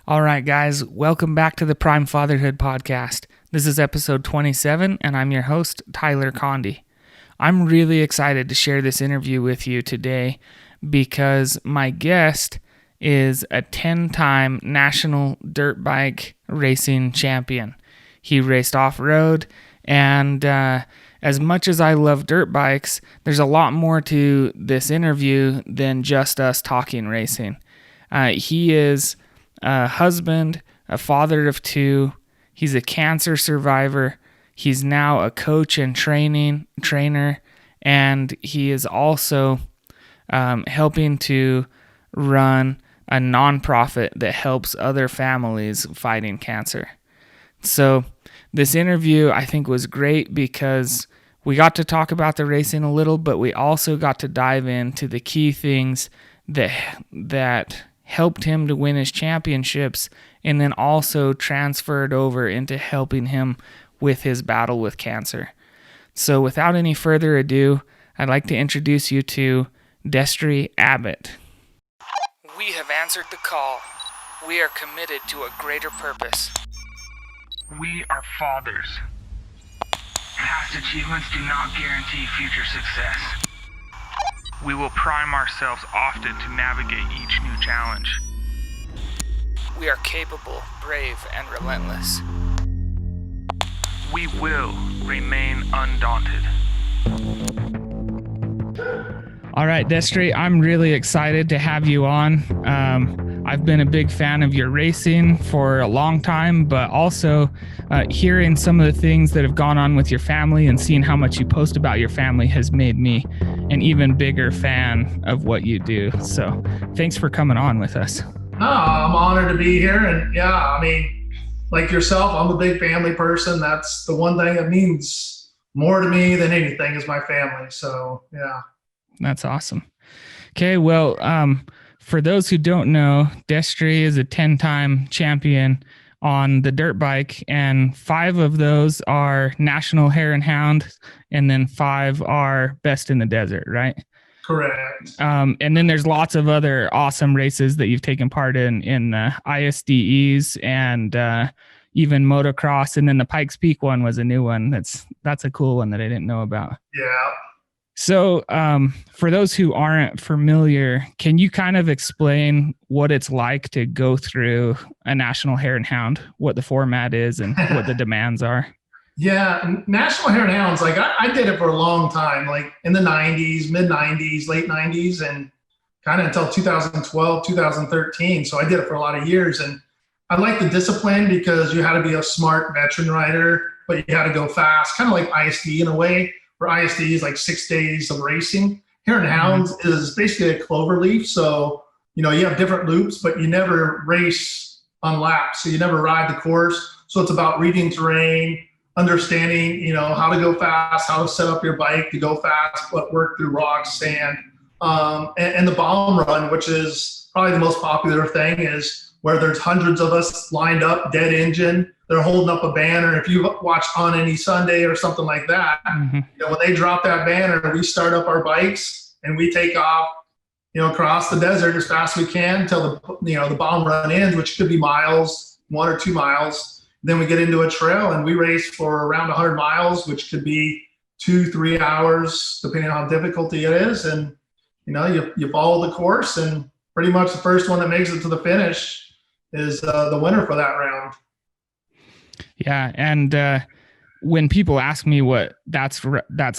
All right, guys, welcome back to the Prime Fatherhood podcast. This is episode 27, and I'm your host, Tyler Condi. I'm really excited to share this interview with you today because my guest is a 10-time national dirt bike racing champion. He raced off-road, and as much as I love dirt bikes, there's a lot more to this interview than just us talking racing. He is a husband, a father of two. He's a cancer survivor. He's now a coach and trainer, and he is also helping to run a nonprofit that helps other families fighting cancer. So this interview, I think, was great because we got to talk about the racing a little, but we also got to dive into the key things that helped him to win his championships, and then also transferred over into helping him with his battle with cancer. So without any further ado, I'd like to introduce you to Destry Abbott. We have answered the call. We are committed to a greater purpose. We are fathers. Past achievements do not guarantee future success. We will prime ourselves often to navigate each new challenge. We are capable, brave, and relentless. We will remain undaunted. All right, Destry, I'm really excited to have you on. I've been a big fan of your racing for a long time, but also hearing some of the things that have gone on with your family and seeing how much you post about your family has made me an even bigger fan of what you do. So thanks for coming on with us. No, I'm honored to be here. And yeah, I mean, like yourself, I'm a big family person. That's the one thing that means more to me than anything is my family. So yeah. That's awesome. Okay, well, for those who don't know, Destry is a 10-time champion on the dirt bike, and 5 of those are National Hare and Hound, and then 5 are Best in the Desert, right? Correct. And then there's lots of other awesome races that you've taken part in the ISDEs and even motocross, and then the Pikes Peak one was a new one. That's a cool one that I didn't know about. Yeah. So for those who aren't familiar, can you kind of explain what it's like to go through a National Hare and Hound, what the format is and what the demands are? Yeah, National Hare and Hounds, like I did it for a long time, like in the 90s, mid 90s, late 90s, and kind of until 2012, 2013. So I did it for a lot of years. And I like the discipline because you had to be a smart veteran rider, but you had to go fast, kind of like ISD in a way. For ISD is like 6 days of racing. Hare and Hounds is basically a clover leaf. So, you have different loops, but you never race on laps. So you never ride the course. So it's about reading terrain, understanding, how to go fast, how to set up your bike to go fast, but work through rocks, sand, and the bomb run, which is probably the most popular thing, is where there's hundreds of us lined up, dead engine. They're holding up a banner. If you watch On Any Sunday or something like that, when they drop that banner, we start up our bikes and we take off, across the desert as fast as we can until the bomb run ends, which could be miles, 1 or 2 miles. Then we get into a trail and we race for around 100 miles, which could be 2-3 hours, depending on how difficulty it is. And, you follow the course, and pretty much the first one that makes it to the finish is the winner for that round. Yeah, and when people ask me what that's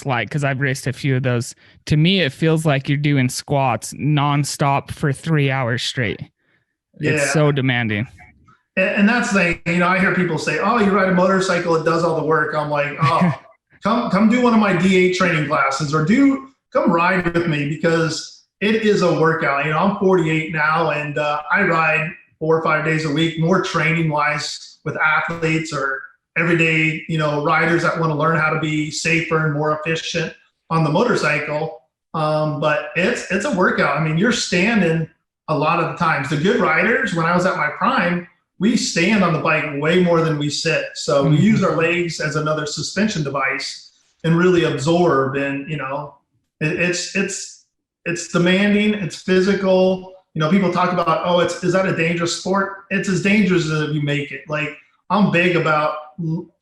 like, because I've raced a few of those, to me it feels like you're doing squats nonstop for 3 hours straight. Yeah. It's so demanding. And that's the thing, I hear people say, "Oh, you ride a motorcycle, it does all the work." I'm like, "Oh, come do one of my D8 training classes, or come ride with me, because it is a workout." I'm 48 now, and I ride 4 or 5 days a week, more training wise with athletes or everyday, riders that want to learn how to be safer and more efficient on the motorcycle. But it's a workout. I mean, you're standing a lot of the times. The good riders, when I was at my prime, we stand on the bike way more than we sit. So we use our legs as another suspension device and really absorb. And, it's demanding, it's physical. people talk about, oh, is that a dangerous sport? It's as dangerous as if you make it. Like, I'm big about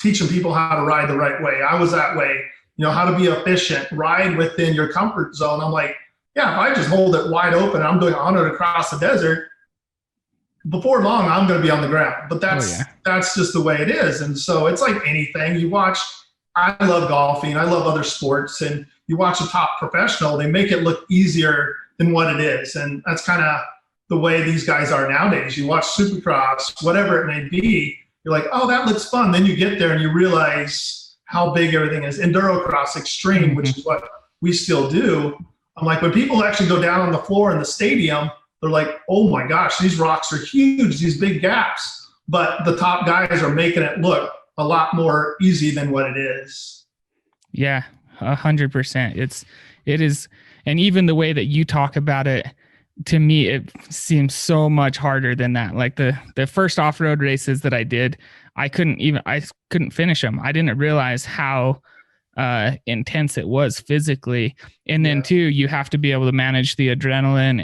teaching people how to ride the right way. I was that way, how to be efficient, ride within your comfort zone. I'm like, yeah, if I just hold it wide open and I'm doing 100 across the desert, before long, I'm going to be on the ground. But that's just the way it is. And so it's like anything. I love golfing. I love other sports. And you watch a top professional, they make it look easier than what it is. And that's kind of the way these guys are nowadays. You watch Supercross, whatever it may be, you're like, oh, that looks fun. Then you get there and you realize how big everything is. Endurocross extreme, which is what we still do. I'm like, when people actually go down on the floor in the stadium, they're like, oh my gosh, these rocks are huge, these big gaps. But the top guys are making it look a lot more easy than what it is. Yeah, 100%. It is. And even the way that you talk about it, to me, it seems so much harder than that. Like the first off-road races that I did, I couldn't finish them. I didn't realize how intense it was physically. And then too, you have to be able to manage the adrenaline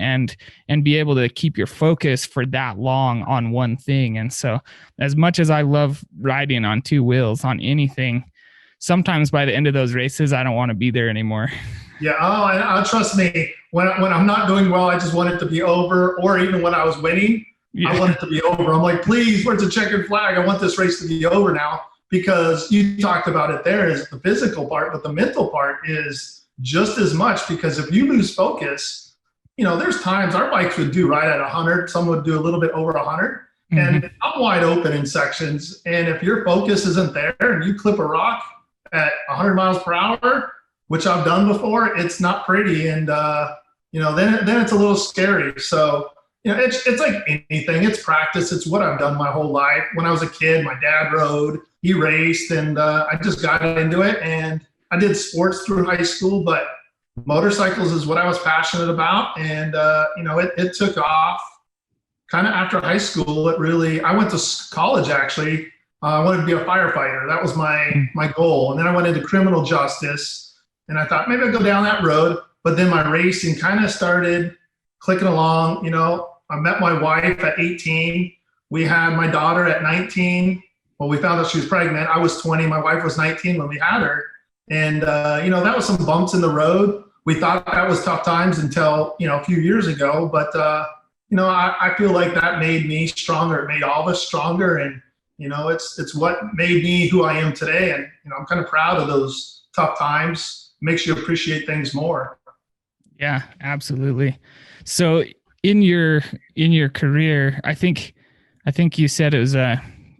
and be able to keep your focus for that long on one thing. And so as much as I love riding on two wheels on anything, sometimes by the end of those races, I don't want to be there anymore. Yeah. Oh, and trust me, when I'm not doing well, I just want it to be over. Or even when I was winning, I want it to be over. I'm like, please, where's the checkered flag? I want this race to be over now. Because you talked about it there is the physical part, but the mental part is just as much, because if you lose focus, there's times our bikes would do right at 100. Some would do a little bit over 100. Mm-hmm. And I'm wide open in sections. And if your focus isn't there and you clip a rock at 100 miles per hour, which I've done before, it's not pretty. And, then it's a little scary. So, it's like anything. It's practice. It's what I've done my whole life. When I was a kid, my dad rode, he raced, and I just got into it. And I did sports through high school, but motorcycles is what I was passionate about. And, it took off kind of after high school. I went to college, actually. I wanted to be a firefighter. That was my goal. And then I went into criminal justice, and I thought maybe I'd go down that road. But then my racing kind of started clicking along. I met my wife at 18. We had my daughter at 19. Well, we found out she was pregnant. I was 20. My wife was 19 when we had her. And, that was some bumps in the road. We thought that was tough times until, a few years ago. But, I feel like that made me stronger. It made all of us stronger. And, it's what made me who I am today. And, I'm kind of proud of those tough times. Makes you appreciate things more. Yeah, absolutely. So in your career, I think you said it was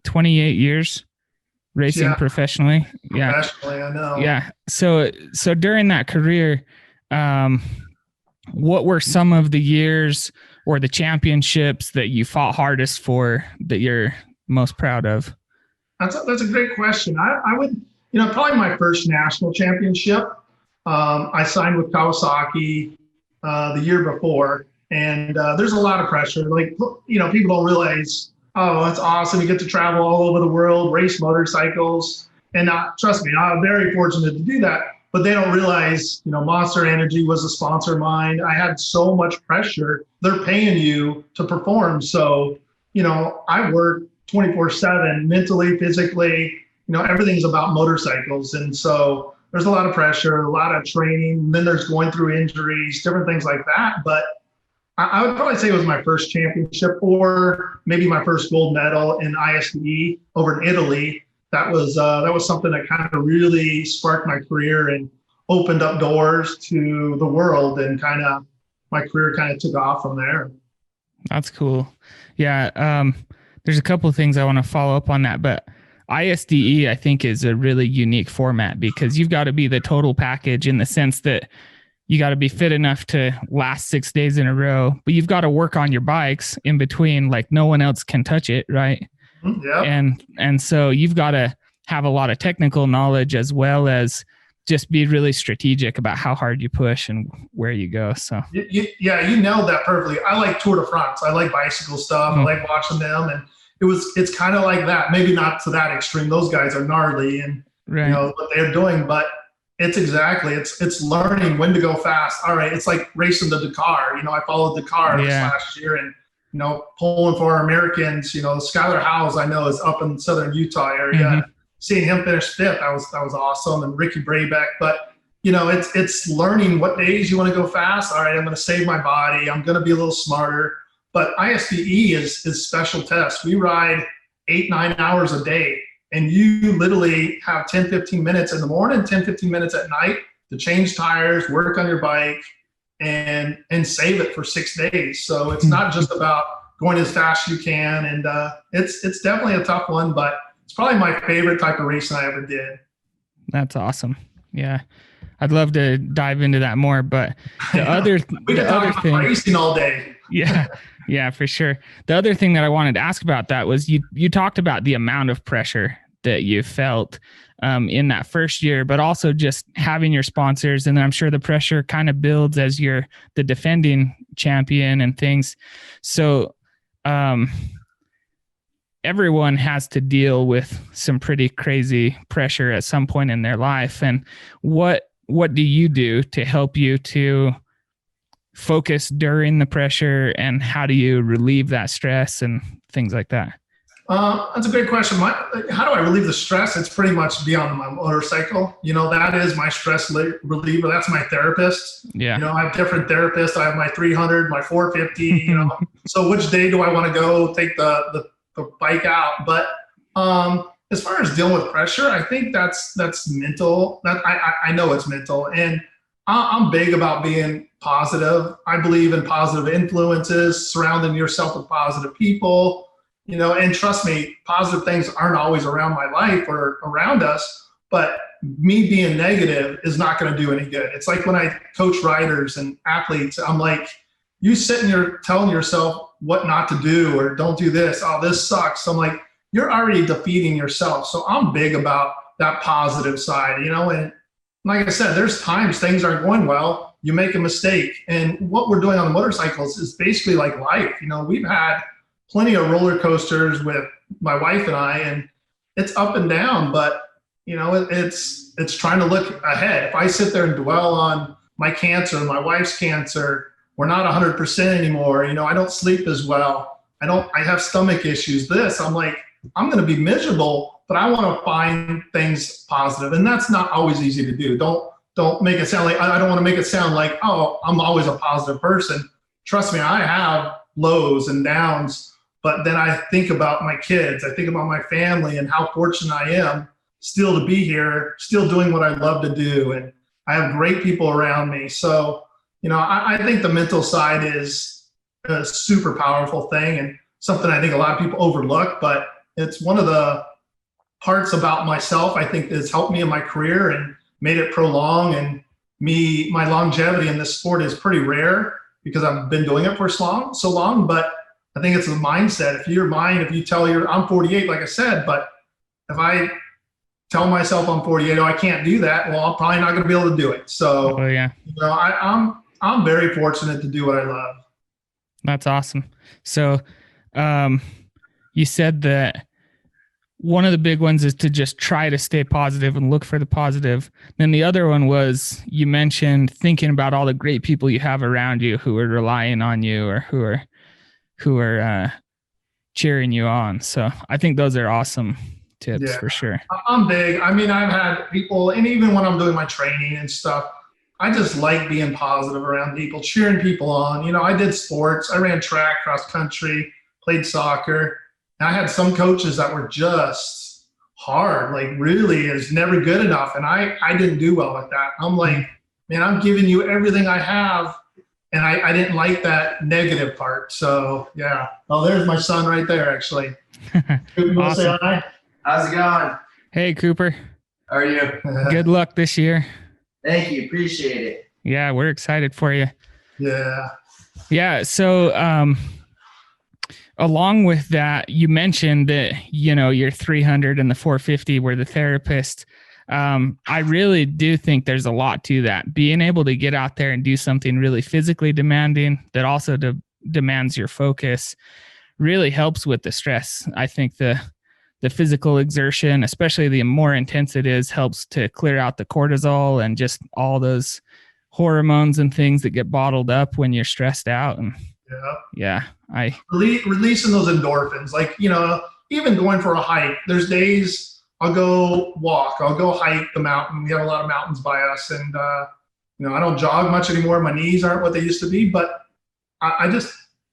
28 years racing professionally. Yeah. Professionally, I know. Yeah. So during that career, what were some of the years or the championships that you fought hardest for that you're most proud of? That's a great question. I would, probably my first national championship. I signed with Kawasaki the year before, and there's a lot of pressure. Like, people don't realize, oh, that's awesome. You get to travel all over the world, race motorcycles. And trust me, I'm very fortunate to do that. But they don't realize, Monster Energy was a sponsor of mine. I had so much pressure. They're paying you to perform. So, I work 24/7, mentally, physically, everything's about motorcycles. And so there's a lot of pressure, a lot of training. Then there's going through injuries, different things like that. But I would probably say it was my first championship, or maybe my first gold medal in ISDE over in Italy. That was something that kind of really sparked my career and opened up doors to the world, and kind of my career kind of took off from there. That's cool. Yeah. There's a couple of things I want to follow up on that, but ISDE, I think, is a really unique format because you've got to be the total package in the sense that you got to be fit enough to last 6 days in a row, but you've got to work on your bikes in between, like no one else can touch it, right? Yeah. And so you've got to have a lot of technical knowledge as well as just be really strategic about how hard you push and where you go. So you nailed that perfectly. I like Tour de France. I like bicycle stuff. I like watching them, and it's kind of like that. Maybe not to that extreme. Those guys are gnarly and right. What they're doing, but It's exactly. It's learning when to go fast. All right, it's like racing the Dakar. I followed Dakar this last year, and pulling for our Americans. Skylar Howes, I know, is up in southern Utah area. Mm-hmm. Seeing him finish fifth, that was awesome. And Ricky Braybeck, but it's learning what days you want to go fast. All right, I'm going to save my body. I'm going to be a little smarter. But ISBE is special test. We ride 8-9 hours a day. And you literally have 10, 15 minutes in the morning, 10, 15 minutes at night to change tires, work on your bike, and save it for 6 days. So it's not just about going as fast as you can. And it's definitely a tough one, but it's probably my favorite type of racing I ever did. That's awesome. Yeah. I'd love to dive into that more, but the other thing, racing all day. Yeah, for sure. The other thing that I wanted to ask about that was you talked about the amount of pressure that you felt in that first year, but also just having your sponsors. And then I'm sure the pressure kind of builds as you're the defending champion and things. So everyone has to deal with some pretty crazy pressure at some point in their life. And what do you do to help you to focus during the pressure, and how do you relieve that stress and things like that? That's a great question. How do I relieve the stress? It's pretty much beyond my motorcycle. That is my stress reliever. That's my therapist. Yeah. I have different therapists. I have my 300, my 450, so which day do I want to go take the bike out? But as far as dealing with pressure, I think that's mental. That I know it's mental, and I'm big about being positive. I believe in positive influences, surrounding yourself with positive people, and trust me, positive things aren't always around my life or around us, but me being negative is not going to do any good. It's like when I coach riders and athletes, I'm like, you sitting there telling yourself what not to do or don't do this. Oh, this sucks. I'm like, you're already defeating yourself. So I'm big about that positive side, and like I said, there's times things aren't going well, you make a mistake. And what we're doing on the motorcycles is basically like life. We've had plenty of roller coasters with my wife and I, and it's up and down, but it's trying to look ahead. If I sit there and dwell on my cancer, my wife's cancer, we're not 100% anymore. I don't sleep as well. I have stomach issues. I'm like, I'm going to be miserable, but I want to find things positive. And that's not always easy to do. Don't make it sound like, I don't want to make it sound like, oh, I'm always a positive person. Trust me, I have lows and downs, but then I think about my kids. I think about my family and how fortunate I am still to be here, still doing what I love to do. And I have great people around me. So, I think the mental side is a super powerful thing and something I think a lot of people overlook, but it's one of the parts about myself I think that's helped me in my career and made it prolong. And my longevity in this sport is pretty rare because I've been doing it for so long, but I think it's a mindset. If you tell I'm 48, like I said, but if I tell myself I'm 48, I can't do that, well, I'm probably not going to be able to do it. So, I'm very fortunate to do what I love. That's awesome. So, you said that one of the big ones is to just try to stay positive and look for the positive. Then the other one was, you mentioned thinking about all the great people you have around you who are relying on you or who are cheering you on. So I think those are awesome tips for sure. I'm big. I mean, I've had people, and even when I'm doing my training and stuff, I just like being positive around people, cheering people on. I did sports. I ran track, cross country, played soccer. And I had some coaches that were just hard, like really is never good enough. And I didn't do well with that. I'm like, man, I'm giving you everything I have. And I didn't like that negative part. So yeah. Oh, there's my son right there, actually. You want to say hi? How's it going? Hey, Cooper. How are you? Good luck this year. Thank you. Appreciate it. Yeah, we're excited for you. Yeah. Yeah. So, along with that, you mentioned that, your 300 and the 450 were the therapist. I really do think there's a lot to that. Being able to get out there and do something really physically demanding that also demands your focus really helps with the stress. I think the the physical exertion, especially the more intense it is, helps to clear out the cortisol and just all those hormones and things that get bottled up when you're stressed out. And releasing those endorphins, like, even going for a hike. There's days I'll go walk, I'll go hike the mountain. We have a lot of mountains by us, and I don't jog much anymore. My knees aren't what they used to be, but I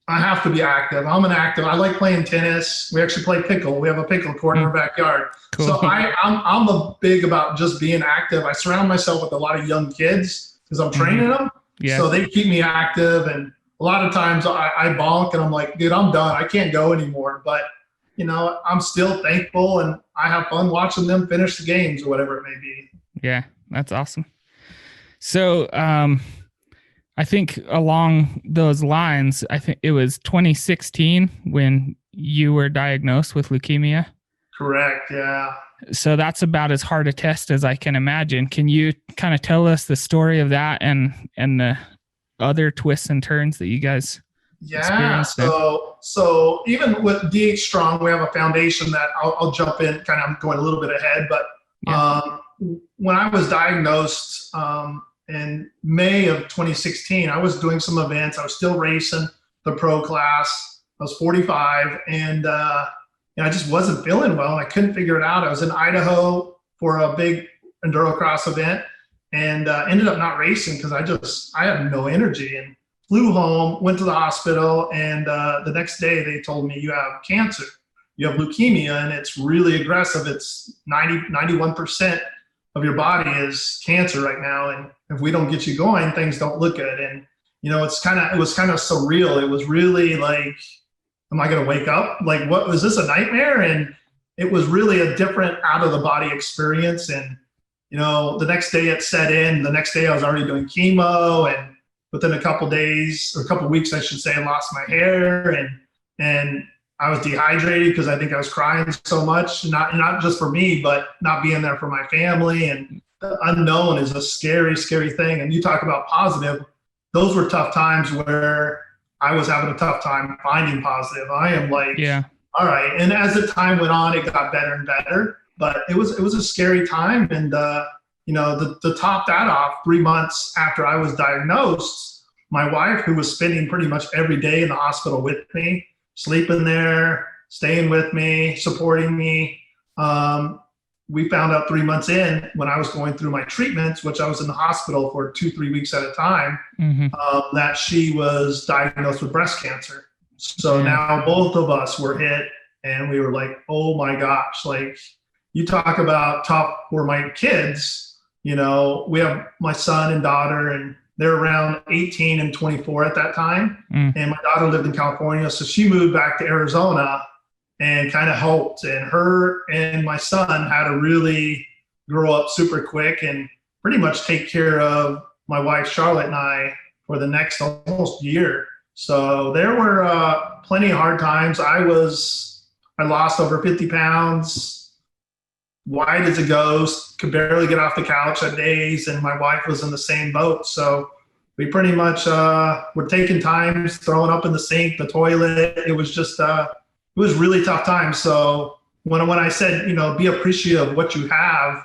have to be active. I'm an active. I like playing tennis. We actually play pickle. We have a pickle court in our backyard. Cool. So I'm a big about just being active. I surround myself with a lot of young kids because I'm training them. Yeah. So they keep me active. And a lot of times I bonk and I'm like, dude, I'm done. I can't go anymore. But, I'm still thankful, and I have fun watching them finish the games or whatever it may be. Yeah, that's awesome. So, I think along those lines, I think it was 2016 when you were diagnosed with leukemia. Correct. Yeah. So that's about as hard a test as I can imagine. Can you kind of tell us the story of that and the other twists and turns that you guys experienced? So even with DH Strong, we have a foundation that I'll jump in. Kind of, I'm going a little bit ahead, but when I was diagnosed, in May of 2016, I was doing some events. I was still racing the pro class. I was 45, and I just wasn't feeling well, and I couldn't figure it out. I was in Idaho for a big endurocross event, and ended up not racing because I had no energy, and flew home, went to the hospital, and the next day they told me, you have cancer. You have leukemia, and it's really aggressive. It's 91% of your body is cancer right now, and if we don't get you going, things don't look good. And it was kind of surreal. It was really like, am I going to wake up? Like, what was this, a nightmare? And it was really a different out of the body experience. And the next day it set in. The next day I was already doing chemo, and within a couple days, or a couple weeks, I should say, I lost my hair, and I was dehydrated because I think I was crying so much, not just for me, but not being there for my family. And the unknown is a scary, scary thing. And you talk about positive. Those were tough times where I was having a tough time finding positive. I am like, all right. And as the time went on, it got better and better. But it was a scary time. And to top that off, 3 months after I was diagnosed, my wife, who was spending pretty much every day in the hospital with me, sleeping there, staying with me, supporting me. We found out 3 months in, when I was going through my treatments, which I was in the hospital for 2-3 weeks at a time, that she was diagnosed with breast cancer. So now both of us were hit, and we were like, oh my gosh, like, you talk about tough for my kids. We have my son and daughter, and they're around 18 and 24 at that time. And my daughter lived in California, so she moved back to Arizona and kind of helped. And her and my son had to really grow up super quick and pretty much take care of my wife, Charlotte, and I for the next almost year. So there were plenty of hard times. I lost over 50 pounds, white as a ghost, could barely get off the couch at days, and my wife was in the same boat. So we pretty much were taking times, throwing up in the sink, the toilet. It was just, it was really tough times. So when I said, be appreciative of what you have,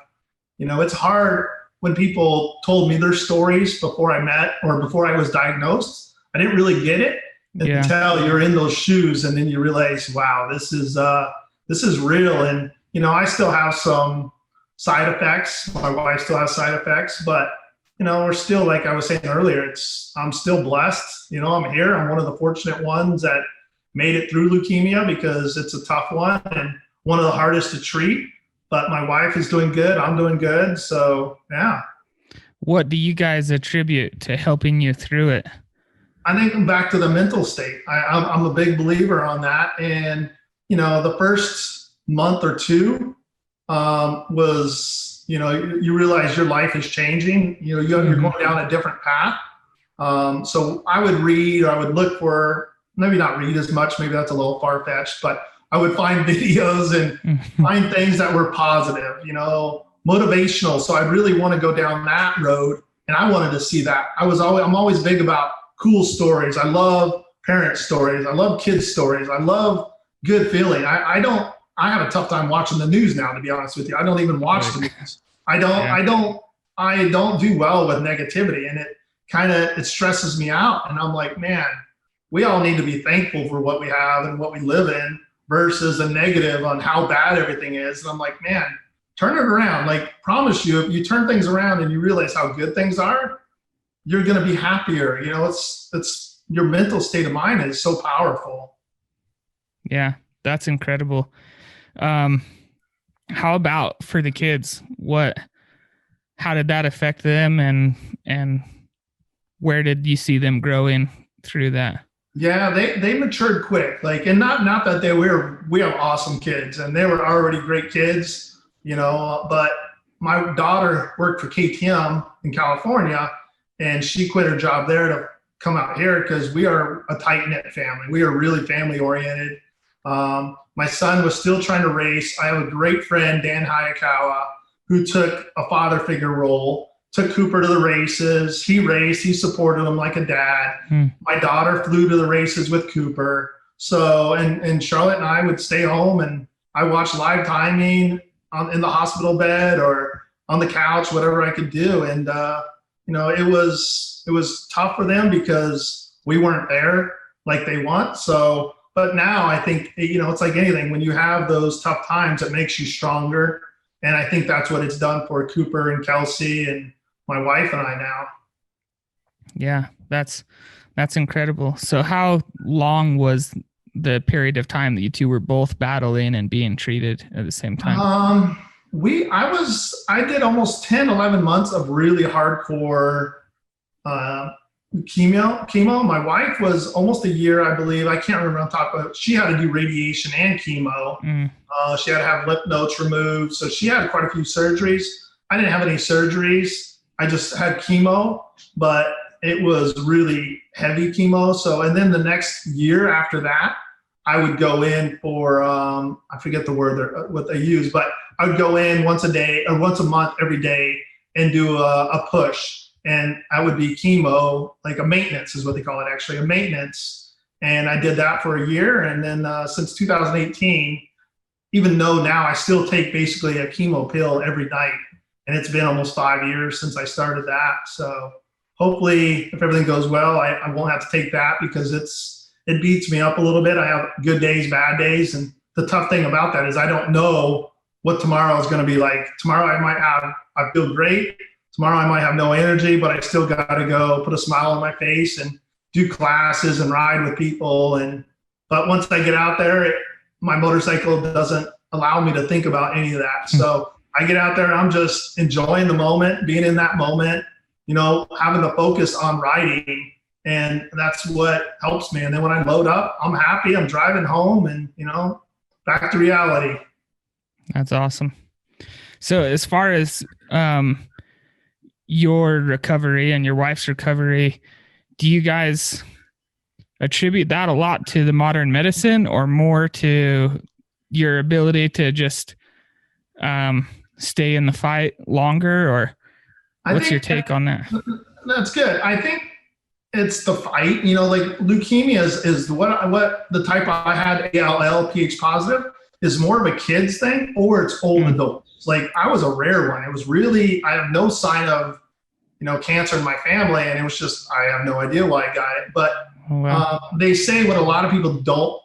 it's hard when people told me their stories before I met or before I was diagnosed. I didn't really get it until you're in those shoes, and then you realize, wow, this is real. And I still have some side effects. My wife still has side effects, but we're still, like I was saying earlier, I'm still blessed. I'm here. I'm one of the fortunate ones that made it through leukemia, because it's a tough one and one of the hardest to treat. But my wife is doing good. I'm doing good. So yeah. What do you guys attribute to helping you through it? I think back to the mental state. I'm a big believer on that. And the first month or two was, you realize your life is changing. You're going down a different path. So I would read, or I would look for, maybe not read as much, maybe that's a little far-fetched, but I would find videos and find things that were positive, motivational. So I really want to go down that road, and I wanted to see that. I'm always big about cool stories. I love parent stories. I love kids stories. I love good feeling. I don't I have a tough time watching the news now, to be honest with you. I don't even watch the news. I don't do well with negativity, and it stresses me out. And I'm like, man, we all need to be thankful for what we have and what we live in versus a negative on how bad everything is. And I'm like, man, turn it around. Like, promise you, if you turn things around and you realize how good things are, you're going to be happier. It's your mental state of mind is so powerful. Yeah, that's incredible. How about for the kids? How did that affect them, and where did you see them growing through that? Yeah, they matured quick. Like, and not that we have awesome kids, and they were already great kids, but my daughter worked for KTM in California, and she quit her job there to come out here because we are a tight-knit family. We are really family-oriented. My son was still trying to race. I have a great friend, Dan Hayakawa, who took a father figure role, took Cooper to the races. He raced. He supported him like a dad. My daughter flew to the races with Cooper. So, and Charlotte and I would stay home, and I watched live timing in the hospital bed or on the couch, whatever I could do. And, it was tough for them because we weren't there like they want. So, but now I think, it's like anything. When you have those tough times, it makes you stronger. And I think that's what it's done for Cooper and Kelsey and my wife and I now. Yeah, that's incredible. So how long was the period of time that you two were both battling and being treated at the same time? I did almost 10, 11 months of really hardcore chemo. My wife was almost a year, I believe. I can't remember on top of it. She had to do radiation and chemo. She had to have lymph nodes removed. So she had quite a few surgeries. I didn't have any surgeries. I just had chemo, but it was really heavy chemo. So, and then the next year after that, I would go in for, I forget the word, what they use, but I would go in once a day or once a month, every day, and do a push. And I would be chemo, like a maintenance is what they call it, actually, a maintenance. And I did that for a year. And then since 2018, even though now I still take basically a chemo pill every night, and it's been almost 5 years since I started that. So hopefully, if everything goes well, I won't have to take that because it beats me up a little bit. I have good days, bad days. And the tough thing about that is I don't know what tomorrow is going to be like. Tomorrow I feel great. Tomorrow I might have no energy, but I still got to go put a smile on my face and do classes and ride with people. But once I get out there, my motorcycle doesn't allow me to think about any of that. So I get out there and I'm just enjoying the moment, being in that moment, having the focus on riding. And that's what helps me. And then when I load up, I'm happy. I'm driving home and, back to reality. That's awesome. So as far as your recovery and your wife's recovery, do you guys attribute that a lot to the modern medicine or more to your ability to just stay in the fight longer? Or what's your take on that? That's good. I think it's the fight, like leukemia is what the type I had, ALL, Ph positive, is more of a kid's thing, or it's old adults. Like I was a rare one. It was really, I have no sign of, cancer in my family. And it was just, I have no idea why I got it. But they say what a lot of people don't,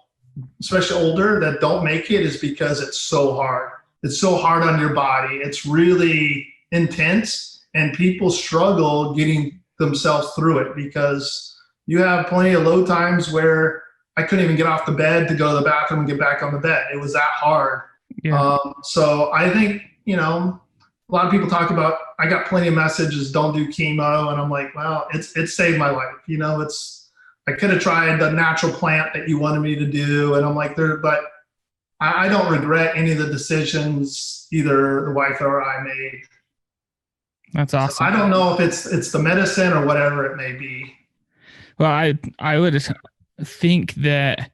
especially older, that don't make it is because it's so hard. It's so hard on your body. It's really intense, and people struggle getting themselves through it because you have plenty of low times where I couldn't even get off the bed to go to the bathroom and get back on the bed. It was that hard. Yeah. So I think, a lot of people talk about, I got plenty of messages, don't do chemo. And I'm like, well, it saved my life. I could have tried the natural plant that you wanted me to do. And I'm like, but I don't regret any of the decisions either the wife or I made. That's awesome. So I don't know if it's the medicine or whatever it may be. Well, I would think that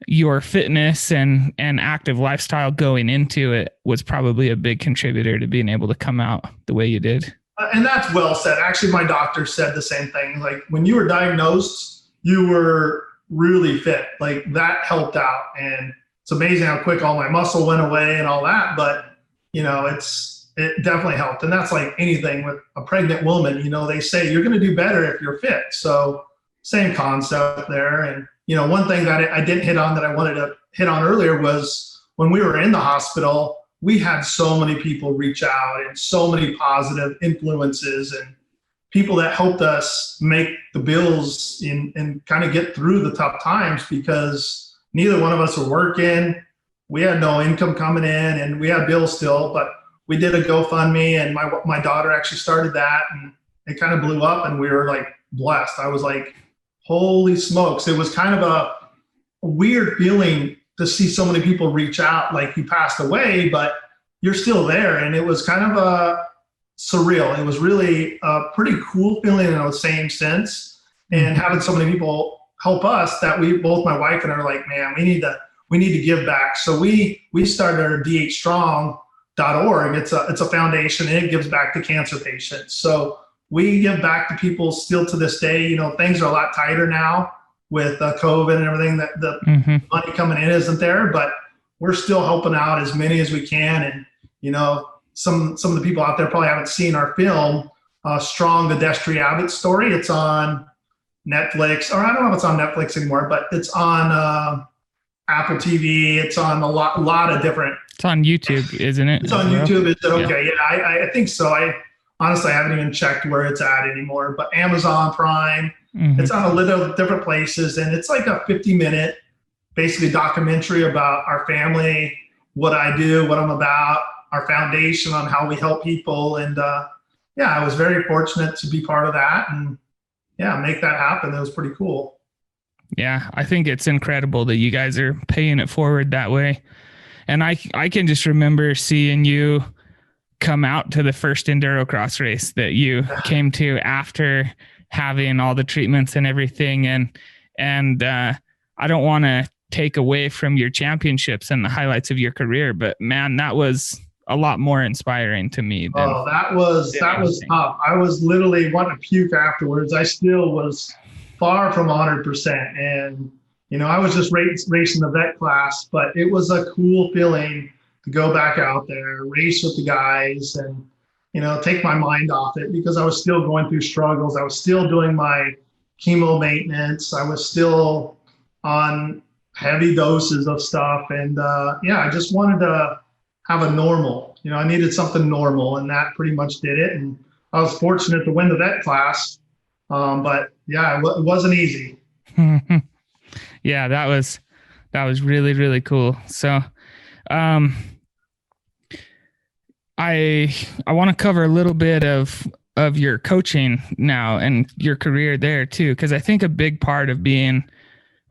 your fitness and active lifestyle going into it was probably a big contributor to being able to come out the way you did. And that's well said. Actually, my doctor said the same thing. Like when you were diagnosed, you were really fit. Like that helped out. And it's amazing how quick all my muscle went away and all that. But, it definitely helped. And that's like anything with a pregnant woman, they say you're going to do better if you're fit. So same concept there. And, one thing that I didn't hit on that I wanted to hit on earlier was when we were in the hospital, we had so many people reach out and so many positive influences and people that helped us make the bills and kind of get through the tough times, because neither one of us were working. We had no income coming in and we had bills still, but we did a GoFundMe, and my daughter actually started that, and it kind of blew up, and we were like blessed. I was like, holy smokes. It was kind of a weird feeling to see so many people reach out, like you passed away, but you're still there. And it was kind of surreal. It was really a pretty cool feeling in the same sense. And having so many people help us that both my wife and I are like, man, we need to give back. So we started our dhstrong.org. It's a foundation, and it gives back to cancer patients. So we give back to people still to this day. Things are a lot tighter now with COVID and everything, that the money coming in isn't there, but we're still helping out as many as we can. And, some of the people out there probably haven't seen our film, Strong, the Destry Abbott story. It's on Netflix, or I don't know if it's on Netflix anymore, but it's on Apple TV. It's on a lot of different. It's on YouTube, isn't it? It's on YouTube. Is it okay? Yeah, I think so. I honestly haven't even checked where it's at anymore, but Amazon Prime, it's on a little different places. And it's like a 50-minute, basically documentary about our family, what I do, what I'm about, our foundation on how we help people. And I was very fortunate to be part of that and make that happen. It was pretty cool. Yeah, I think it's incredible that you guys are paying it forward that way. And I can just remember seeing you come out to the first endurocross race that you came to after having all the treatments and everything. And I don't want to take away from your championships and the highlights of your career, but man, that was a lot more inspiring to me. That was tough. I was literally wanting to puke afterwards. I still was far from 100%. And, I was just racing the vet class, but it was a cool feeling to go back out there, race with the guys, and, take my mind off it, because I was still going through struggles. I was still doing my chemo maintenance. I was still on heavy doses of stuff. And I just wanted to have a normal, I needed something normal, and that pretty much did it. And I was fortunate to win the vet class. But it wasn't easy. Yeah, that was really, really cool. So, I want to cover a little bit of your coaching now and your career there too, because I think a big part of being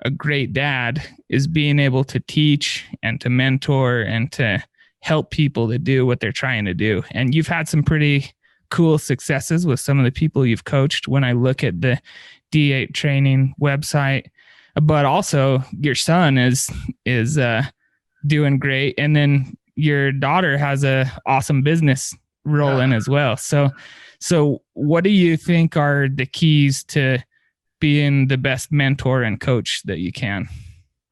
a great dad is being able to teach and to mentor and to help people to do what they're trying to do. And you've had some pretty cool successes with some of the people you've coached when I look at the D8 training website, but also your son is doing great. And then your daughter has a awesome business rolling as well. So what do you think are the keys to being the best mentor and coach that you can?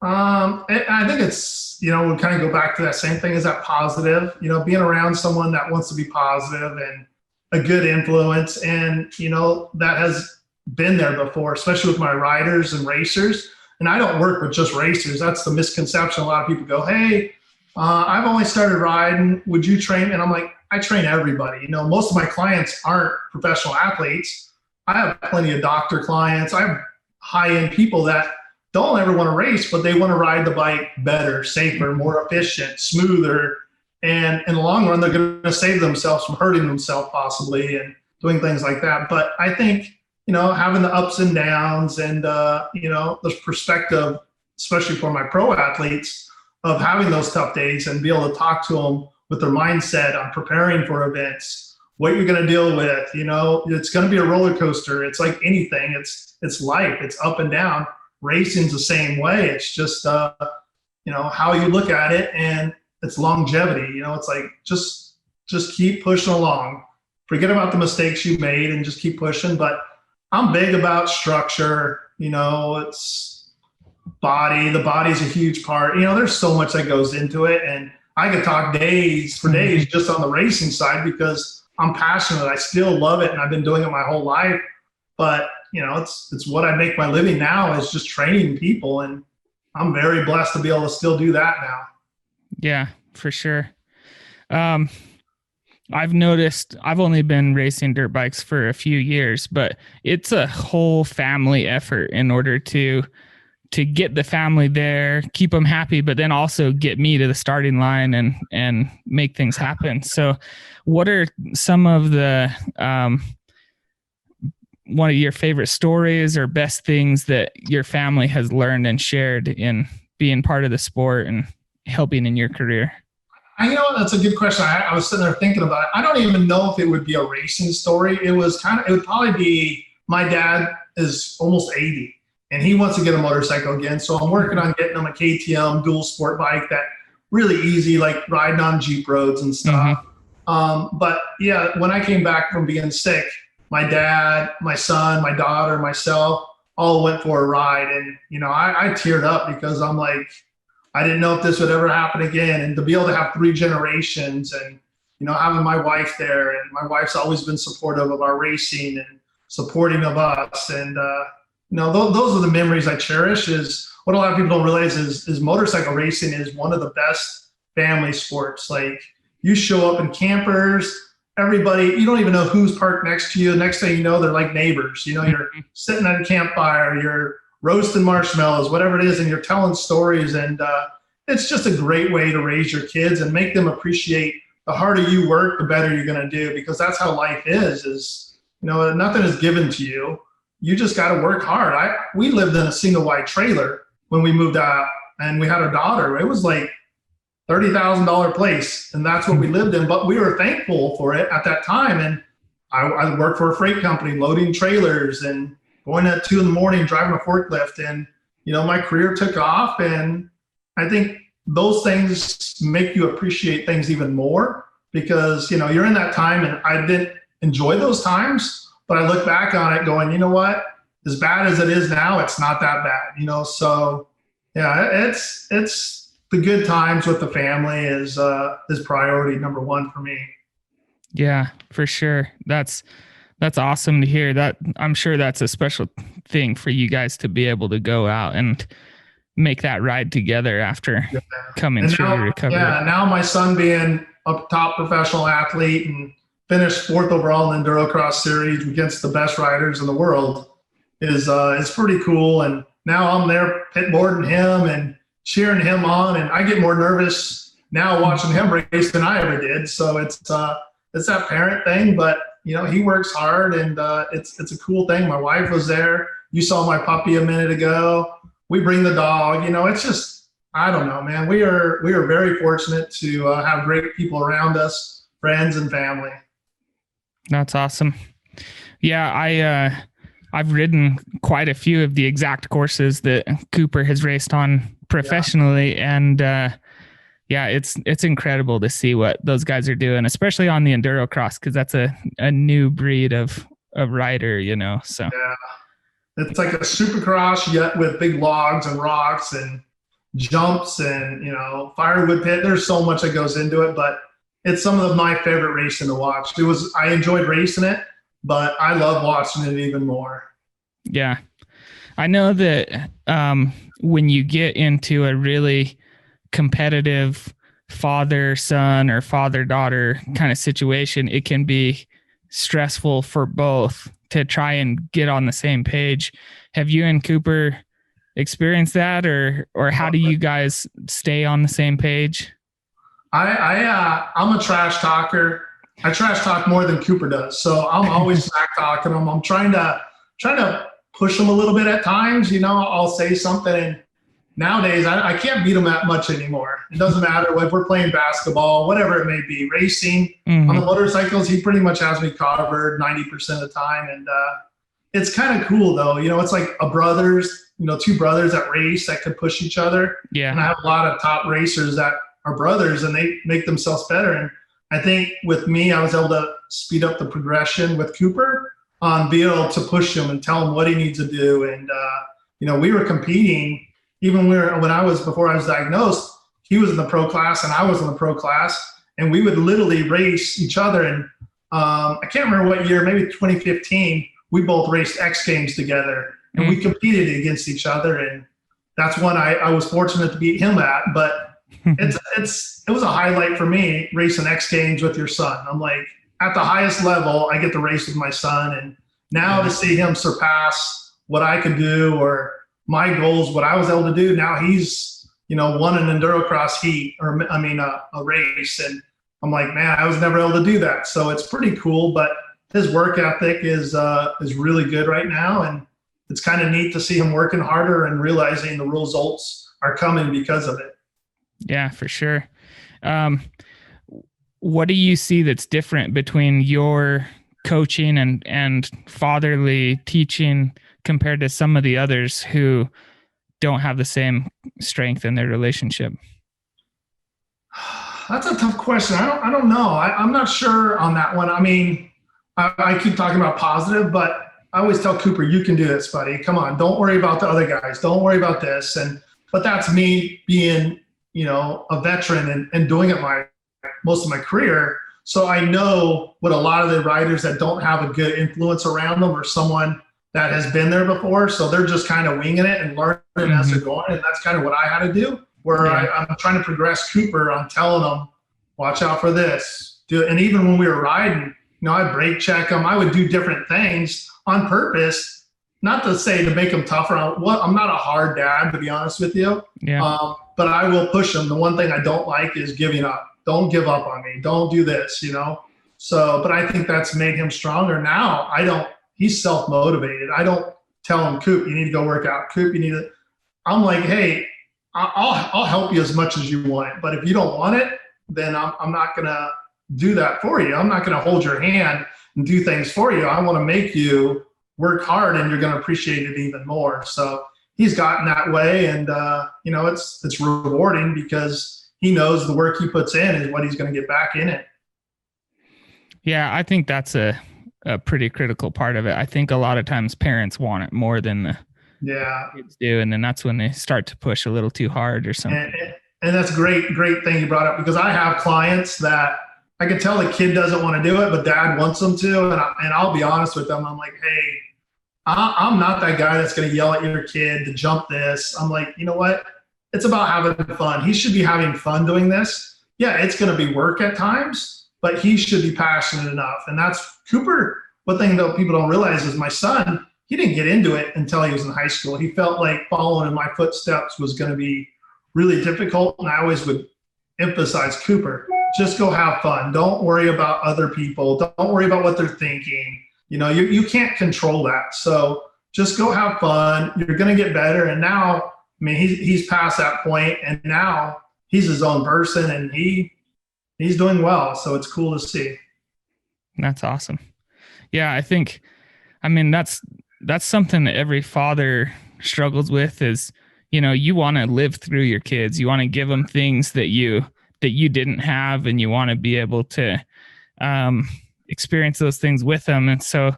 I think it's, we kind of go back to that same thing, is that positive, being around someone that wants to be positive and a good influence. And, that has been there before, especially with my riders and racers. And I don't work with just racers. That's the misconception. A lot of people go, hey, I've only started riding. Would you train? And I'm like, I train everybody. Most of my clients aren't professional athletes. I have plenty of doctor clients. I have high-end people that don't ever want to race, but they want to ride the bike better, safer, more efficient, smoother. And in the long run, they're going to save themselves from hurting themselves possibly and doing things like that. But I think, having the ups and downs and, the perspective, especially for my pro athletes, of having those tough days and be able to talk to them with their mindset on preparing for events, what you're going to deal with, it's going to be a roller coaster. It's like anything. It's life. It's up and down. Racing's the same way. It's just, how you look at it, and it's longevity. It's like, just keep pushing along. Forget about the mistakes you made and just keep pushing. But I'm big about structure. The body's a huge part. There's so much that goes into it, and I could talk days for days just on the racing side because I'm passionate. I still love it, and I've been doing it my whole life. But it's what I make my living now, is just training people, and I'm very blessed to be able to still do that now. Yeah, for sure. I've noticed I've only been racing dirt bikes for a few years, but it's a whole family effort in order to get the family there, keep them happy, but then also get me to the starting line and make things happen. So what are some of the, one of your favorite stories or best things that your family has learned and shared in being part of the sport and helping in your career? That's a good question. I was sitting there thinking about it. I don't even know if it would be a racing story. It would probably be, my dad is almost 80 and he wants to get a motorcycle again. So I'm working on getting him a KTM dual sport bike that really easy, like riding on Jeep roads and stuff. But yeah, when I came back from being sick, my dad, my son, my daughter, myself, all went for a ride. And, I teared up because I'm like, I didn't know if this would ever happen again. And to be able to have 3 generations and, having my wife there, and my wife's always been supportive of our racing and supporting of us. And, those are the memories I cherish. Is what a lot of people don't realize is motorcycle racing is one of the best family sports. Like, you show up in campers, everybody, you don't even know who's parked next to you. Next thing you know, they're like neighbors. You're sitting at a campfire, you're roasting marshmallows, whatever it is, and you're telling stories. And it's just a great way to raise your kids and make them appreciate the harder you work, the better you're going to do, because that's how life is, nothing is given to you. You just got to work hard. We lived in a single wide trailer when we moved out, and we had a daughter. It was like $30,000 place, and that's what we lived in. But we were thankful for it at that time. And I worked for a freight company, loading trailers and going at 2 a.m, driving a forklift. And, my career took off. And I think those things make you appreciate things even more because, you're in that time, and I didn't enjoy those times. But I look back on it going, you know what? As bad as it is now, it's not that bad, So, yeah, it's the good times with the family is priority number 1 for me. Yeah, for sure. That's awesome to hear. That I'm sure that's a special thing for you guys to be able to go out and make that ride together after coming through your recovery. Yeah, now my son being a top professional athlete and finished 4th overall in the Endurocross series against the best riders in the world is pretty cool. And now I'm there pitboarding him and cheering him on, and I get more nervous now watching him race than I ever did. So it's that parent thing, but he works hard, and it's a cool thing. My wife was there. You saw my puppy a minute ago. We bring the dog. It's just, I don't know, man. We are very fortunate to have great people around us, friends and family. That's awesome. Yeah, I've ridden quite a few of the exact courses that Cooper has raced on professionally, and it's incredible to see what those guys are doing, especially on the Endurocross, because that's a new breed of rider, So it's like a supercross yet with big logs and rocks and jumps and firewood pit. There's so much that goes into it, but it's some of my favorite racing to watch. I enjoyed racing it, but I love watching it even more. Yeah. I know that when you get into a really competitive father-son or father-daughter kind of situation, it can be stressful for both to try and get on the same page. Have you and Cooper experienced that, or how do you guys stay on the same page? I'm a trash talker. I trash talk more than Cooper does. So I'm always smack talking him. I'm trying to push him a little bit at times. I'll say something, and nowadays I can't beat him that much anymore. It doesn't matter if we're playing basketball, whatever it may be, racing on the motorcycles. He pretty much has me covered 90% of the time. And it's kind of cool though. It's like two brothers that race that could push each other. Yeah. And I have a lot of top racers that are brothers, and they make themselves better. And I think with me, I was able to speed up the progression with Cooper on being able to push him and tell him what he needs to do. And, we were competing, even before I was diagnosed, he was in the pro class and I was in the pro class, and we would literally race each other. And I can't remember what year, maybe 2015, we both raced X Games together, and we competed against each other. And that's one I was fortunate to beat him at. But it was a highlight for me, racing X Games with your son. I'm like, at the highest level, I get to race with my son. And now to see him surpass what I could do or my goals, what I was able to do, now he's, won an endurocross heat a race. And I'm like, man, I was never able to do that. So it's pretty cool, but his work ethic is really good right now. And it's kind of neat to see him working harder and realizing the results are coming because of it. Yeah, for sure. What do you see that's different between your coaching and fatherly teaching compared to some of the others who don't have the same strength in their relationship? That's a tough question. I don't know. I'm not sure on that one. I mean, I keep talking about positive, but I always tell Cooper, you can do this, buddy. Come on. Don't worry about the other guys. Don't worry about this. But that's me being, a veteran and doing it most of my career. So I know what a lot of the riders that don't have a good influence around them or someone that has been there before. So they're just kind of winging it and learning as they're going. And that's kind of what I had to do, where I'm trying to progress Cooper on telling him, watch out for this. And even when we were riding, I'd brake check him. I would do different things on purpose, not to say to make him tougher. I'm not a hard dad, to be honest with you. Yeah. But I will push him. The one thing I don't like is giving up. Don't give up on me. Don't do this, So, but I think that's made him stronger. Now he's self-motivated. I don't tell him, Coop, you need to go work out. Coop, I'm like, hey, I'll help you as much as you want it. But if you don't want it, then I'm not going to do that for you. I'm not going to hold your hand and do things for you. I want to make you work hard, and you're going to appreciate it even more. So he's gotten that way. And, it's rewarding because he knows the work he puts in is what he's going to get back in it. Yeah, I think that's a pretty critical part of it. I think a lot of times parents want it more than the kids do. And then that's when they start to push a little too hard or something. And that's great thing you brought up, because I have clients that I can tell the kid doesn't want to do it, but dad wants them to. And I'll be honest with them. I'm like, hey, I'm not that guy that's going to yell at your kid to jump this. I'm like, you know what? It's about having fun. He should be having fun doing this. Yeah, it's going to be work at times, but he should be passionate enough. And that's Cooper. One thing that people don't realize is my son, he didn't get into it until he was in high school. He felt like following in my footsteps was going to be really difficult. And I always would emphasize, Cooper, just go have fun. Don't worry about other people. Don't worry about what they're thinking. You can't control that. So just go have fun. You're going to get better. And now, he's past that point, and now he's his own person, and he's doing well. So it's cool to see. That's awesome. Yeah, I think, that's something that every father struggles with is, you want to live through your kids. You want to give them things that you didn't have, and you want to be able to experience those things with them. And so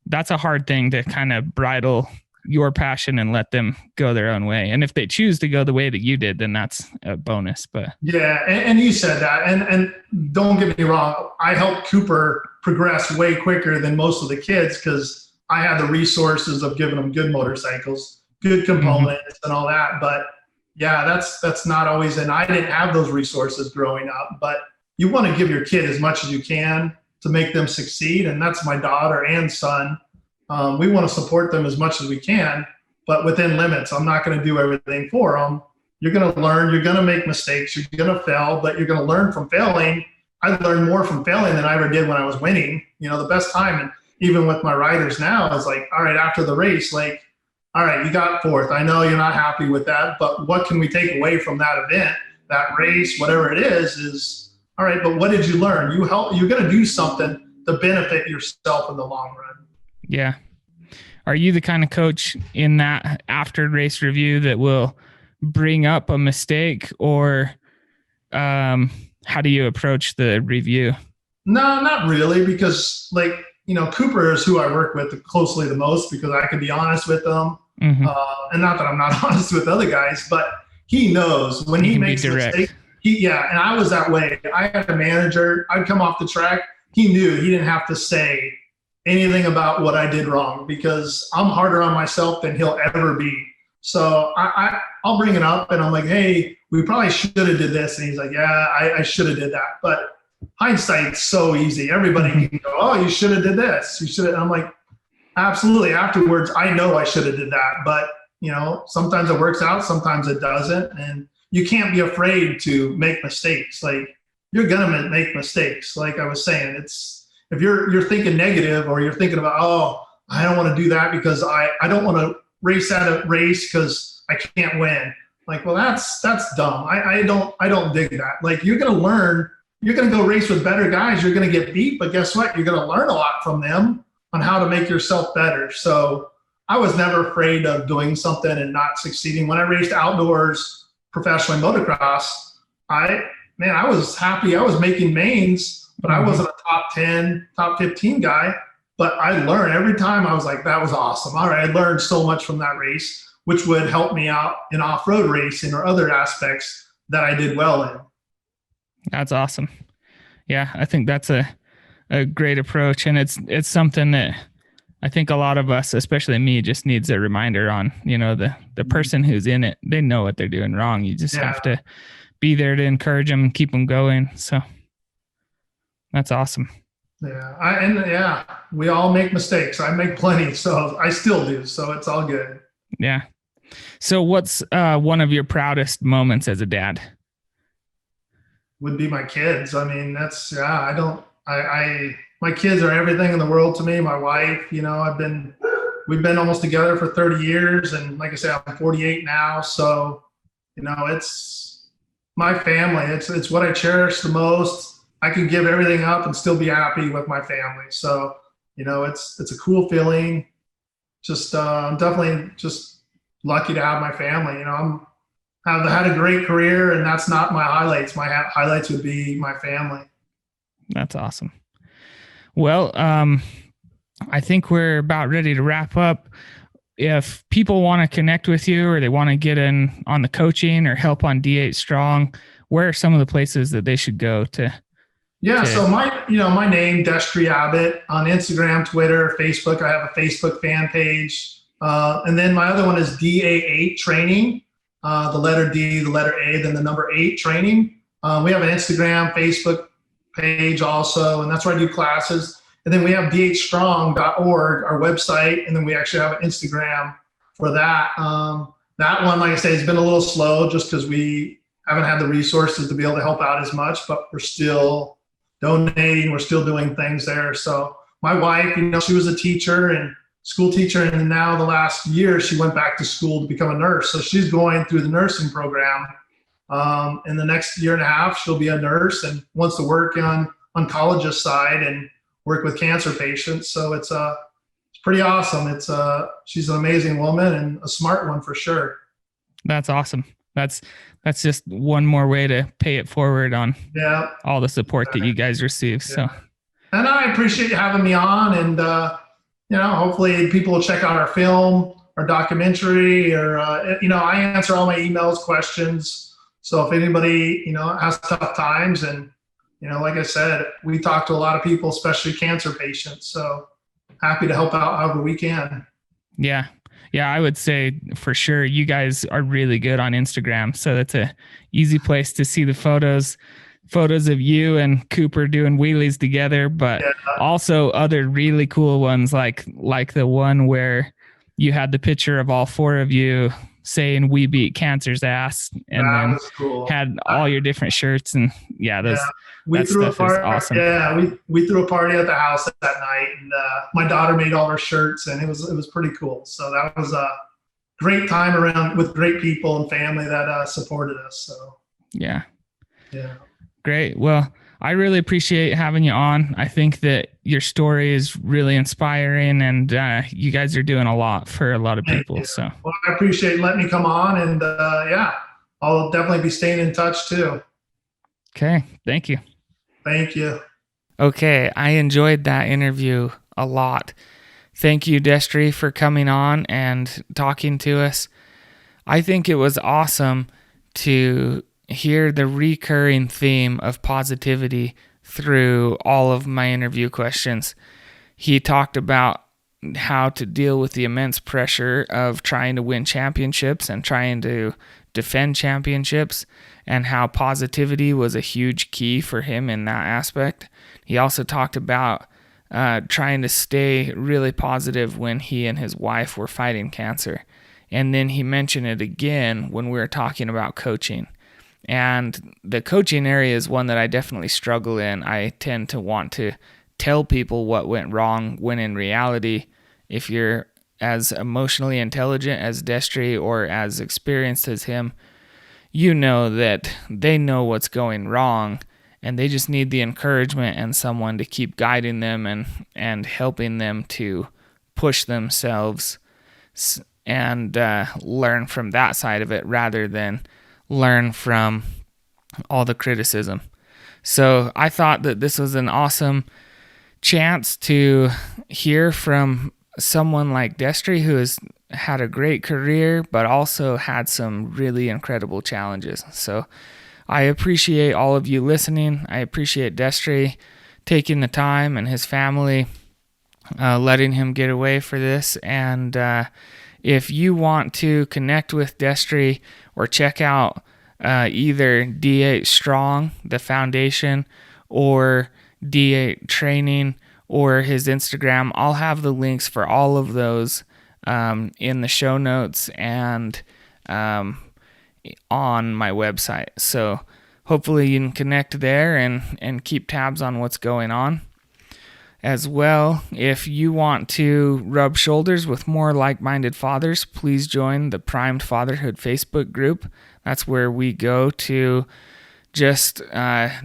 that's a hard thing to kind of bridle your passion and let them go their own way. And if they choose to go the way that you did, then that's a bonus. But yeah, and you said that, and don't get me wrong, I helped Cooper progress way quicker than most of the kids because I had the resources of giving them good motorcycles, good components, and all that. But yeah, that's not always, and I didn't have those resources growing up. But you want to give your kid as much as you can to make them succeed, and that's my daughter and son. We want to support them as much as we can, but within limits. I'm not going to do everything for them. You're going to learn. You're going to make mistakes. You're going to fail, but you're going to learn from failing. I learned more from failing than I ever did when I was winning. The best time, and even with my riders now, is like, all right, after the race, like, all right, you got fourth. I know you're not happy with that, but what can we take away from that event, that race, whatever it is all right, but what did you learn? You're going to do something to benefit yourself in the long run. Yeah. Are you the kind of coach in that after race review that will bring up a mistake, or how do you approach the review? No, not really, because Cooper is who I work with closely the most, because I can be honest with them. Mm-hmm. And not that I'm not honest with other guys, but he knows when he makes a mistake. And I was that way. I had a manager. I'd come off the track. He knew he didn't have to say anything about what I did wrong because I'm harder on myself than he'll ever be. So I'll bring it up and I'm like, hey, we probably should have did this. And he's like, yeah, I should have did that. But hindsight's so easy. Everybody can go, oh, you should have did this. You should have. I'm like, absolutely. Afterwards, I know I should have did that. But, sometimes it works out. Sometimes it doesn't. And you can't be afraid to make mistakes. Like, you're going to make mistakes. Like I was saying, if you're thinking negative or you're thinking about, oh, I don't want to do that because I don't want to race at a race because I can't win. Like, well, that's dumb. I don't dig that. Like, you're going to learn, you're going to go race with better guys. You're going to get beat, but guess what? You're going to learn a lot from them on how to make yourself better. So I was never afraid of doing something and not succeeding. When I raced outdoors professionally motocross, I was happy. I was making mains, but I wasn't a top 10, top 15 guy. But I learned every time. I was like, that was awesome. All right, I learned so much from that race, which would help me out in off-road racing or other aspects that I did well in. That's awesome. Yeah, I think that's a great approach. And it's something that I think a lot of us, especially me, just needs a reminder on, the person who's in it, they know what they're doing wrong. You just have to be there to encourage them and keep them going. So that's awesome. Yeah. We all make mistakes. I make plenty, so I still do. So it's all good. Yeah. So what's one of your proudest moments as a dad? Would be my kids. I mean, my kids are everything in the world to me. My wife, we've been almost together for 30 years. And like I said, I'm 48 now. So, it's my family. It's what I cherish the most. I can give everything up and still be happy with my family. So, it's a cool feeling. Just, I'm definitely just lucky to have my family. I've had a great career, and that's not my highlights. My highlights would be my family. That's awesome. Well, I think we're about ready to wrap up. If people want to connect with you or they want to get in on the coaching or help on D8 Strong, where are some of the places that they should go to? Yeah. So my name, Destry Abbott, on Instagram, Twitter, Facebook. I have a Facebook fan page. And then my other one is DA8 Training. The letter D, the letter A, then the number 8 Training. We have an Instagram, Facebook page also, and that's where I do classes. And then we have d8strong.org, our website, and then we actually have an Instagram for that. That one, like I say, has been a little slow just because we haven't had the resources to be able to help out as much, but we're still donating. We're still doing things there. So my wife, she was a teacher and school teacher, and now the last year she went back to school to become a nurse. So she's going through the nursing program. In the next year and a half, she'll be a nurse and wants to work on oncologist side and work with cancer patients. So it's pretty awesome. She's an amazing woman and a smart one for sure. That's awesome. That's just one more way to pay it forward on all the support that you guys receive. So, and I appreciate you having me on, and hopefully people will check out our film, our documentary, or I answer all my emails, questions. So if anybody has tough times, and like I said, we talk to a lot of people, especially cancer patients. So happy to help out however we can. Yeah. Yeah, I would say for sure you guys are really good on Instagram. So that's a easy place to see the photos of you and Cooper doing wheelies together, but also other really cool ones like the one where you had the picture of all 4 of you saying "We beat cancer's ass," and that then was cool. Had all your different shirts, and we threw a party. Awesome. Yeah, we threw a party at the house that night, and my daughter made all our shirts, and it was pretty cool. So that was a great time around with great people and family that supported us. So yeah, great. Well, I really appreciate having you on. I think that your story is really inspiring, and you guys are doing a lot for a lot of people. So well, I appreciate letting me come on, and I'll definitely be staying in touch too. Okay. Thank you. Thank you. Okay. I enjoyed that interview a lot. Thank you, Destry, for coming on and talking to us. I think it was awesome to hear the recurring theme of positivity through all of my interview questions. He talked about how to deal with the immense pressure of trying to win championships and trying to defend championships, and how positivity was a huge key for him in that aspect. He also talked about trying to stay really positive when he and his wife were fighting cancer. And then he mentioned it again when we were talking about coaching. And the coaching area is one that I definitely struggle in. I tend to want to tell people what went wrong, when in reality, if you're as emotionally intelligent as Destry or as experienced as him, you know that they know what's going wrong, and they just need the encouragement and someone to keep guiding them and helping them to push themselves and learn from that side of it rather than learn from all the criticism. So I thought that this was an awesome chance to hear from someone like Destry, who has had a great career but also had some really incredible challenges. So I appreciate all of you listening. I appreciate Destry taking the time and his family letting him get away for this. And if you want to connect with Destry or check out either D8 Strong, the foundation, or D8 Training, or his Instagram, I'll have the links for all of those in the show notes and on my website. So hopefully you can connect there and keep tabs on what's going on. As well, if you want to rub shoulders with more like-minded fathers, please join the Primed Fatherhood Facebook group. That's where we go to just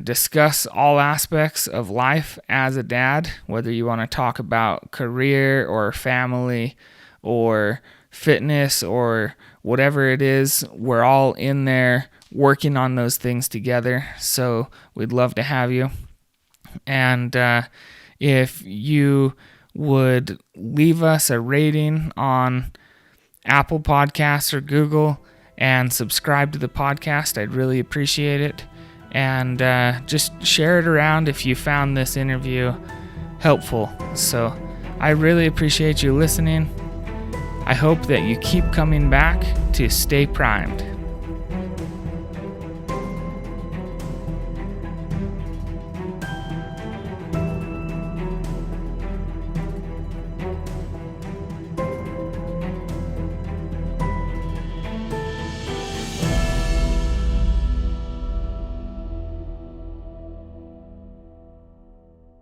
discuss all aspects of life as a dad, whether you want to talk about career or family or fitness or whatever it is. We're all in there working on those things together, so we'd love to have you. And if you would leave us a rating on Apple Podcasts or Google and subscribe to the podcast, I'd really appreciate it. And just share it around if you found this interview helpful. So I really appreciate you listening. I hope that you keep coming back to stay primed.